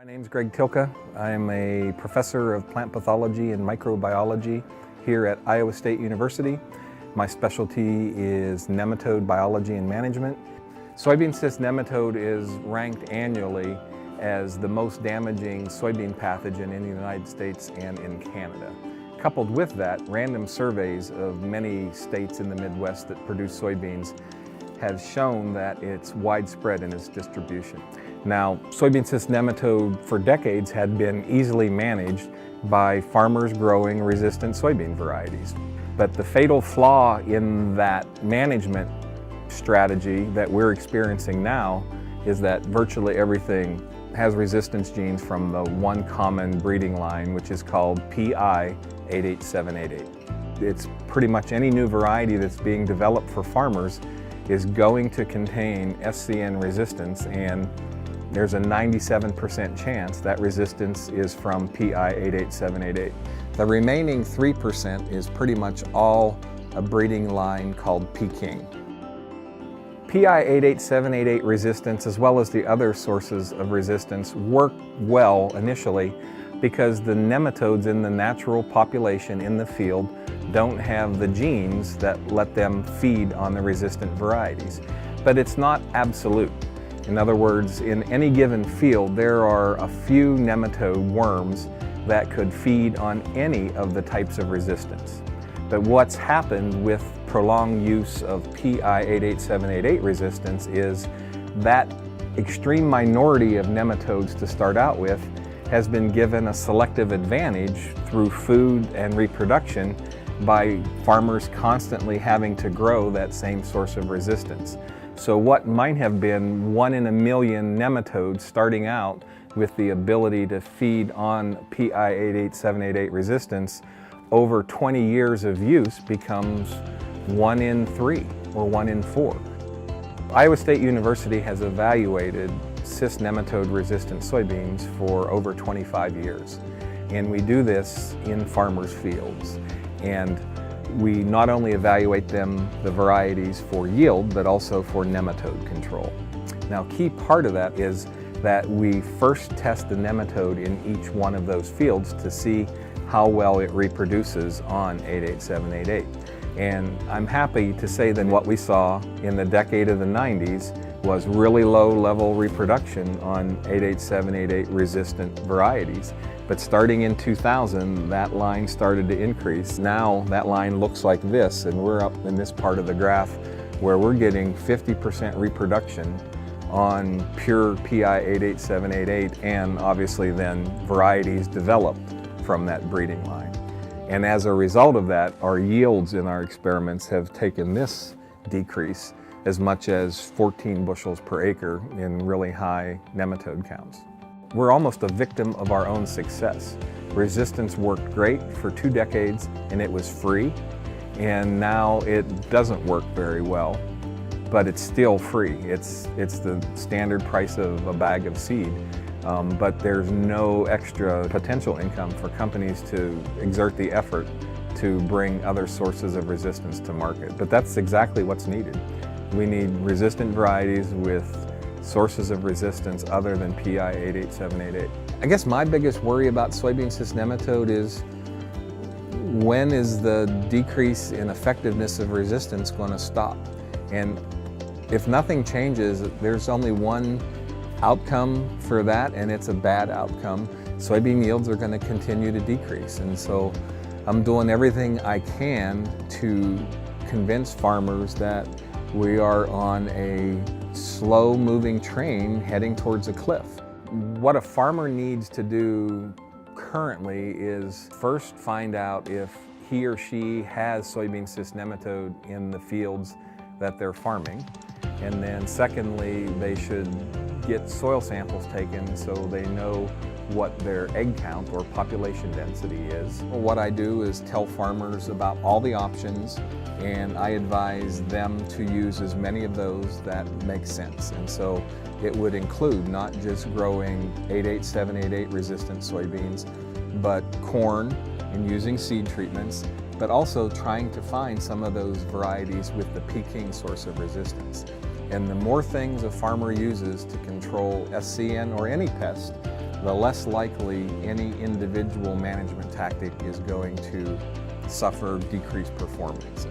My name is Greg Tilka. I'm a professor of plant pathology and microbiology here at Iowa State University. My specialty is nematode biology and management. Soybean cyst nematode is ranked annually as the most damaging soybean pathogen in the United States and in Canada. Coupled with that, random surveys of many states in the Midwest that produce soybeans have shown that it's widespread in its distribution. Now, soybean cyst nematode for decades had been easily managed by farmers growing resistant soybean varieties. But the fatal flaw in that management strategy that we're experiencing now is that virtually everything has resistance genes from the one common breeding line, which is called PI 88788. It's pretty much any new variety that's being developed for farmers is going to contain SCN resistance, and there's a 97% chance that resistance is from PI 88788. The remaining 3% is pretty much all a breeding line called Peking. PI 88788 resistance, as well as the other sources of resistance, work well initially because the nematodes in the natural population in the field don't have the genes that let them feed on the resistant varieties. But it's not absolute. In other words, in any given field, there are a few nematode worms that could feed on any of the types of resistance. But what's happened with prolonged use of PI 88788 resistance is that extreme minority of nematodes to start out with has been given a selective advantage through food and reproduction by farmers constantly having to grow that same source of resistance. So what might have been 1 in a million nematodes starting out with the ability to feed on PI 88788 resistance, over 20 years of use becomes 1 in 3 or 1 in 4. Iowa State University has evaluated cyst nematode resistant soybeans for over 25 years. And we do this in farmers' fields. And we not only evaluate them, the varieties, for yield, but also for nematode control. Now, key part of that is that we first test the nematode in each one of those fields to see how well it reproduces on 88788. And I'm happy to say that what we saw in the decade of the 90s was really low level reproduction on 88788 resistant varieties. But starting in 2000, that line started to increase. Now that line looks like this, and we're up in this part of the graph where we're getting 50% reproduction on pure PI 88788, and obviously then varieties developed from that breeding line. And as a result of that, our yields in our experiments have taken this decrease as much as 14 bushels per acre in really high nematode counts. We're almost a victim of our own success. Resistance worked great for 2 decades and it was free, and now it doesn't work very well, but it's still free. It's the standard price of a bag of seed, but there's no extra potential income for companies to exert the effort to bring other sources of resistance to market. But that's exactly what's needed. We need resistant varieties with sources of resistance other than PI 88788. I guess my biggest worry about soybean cyst nematode is, when is the decrease in effectiveness of resistance going to stop? And if nothing changes, there's only one outcome for that, and it's a bad outcome. Soybean yields are going to continue to decrease. And so I'm doing everything I can to convince farmers that we are on a slow-moving train heading towards a cliff. What a farmer needs to do currently is first find out if he or she has soybean cyst nematode in the fields that they're farming. And then secondly, they should get soil samples taken so they know what their egg count or population density is. What I do is tell farmers about all the options, and I advise them to use as many of those that make sense. And so it would include not just growing 88788 resistant soybeans, but corn and using seed treatments, but also trying to find some of those varieties with the Peking source of resistance. And the more things a farmer uses to control SCN or any pest, the less likely any individual management tactic is going to suffer decreased performance.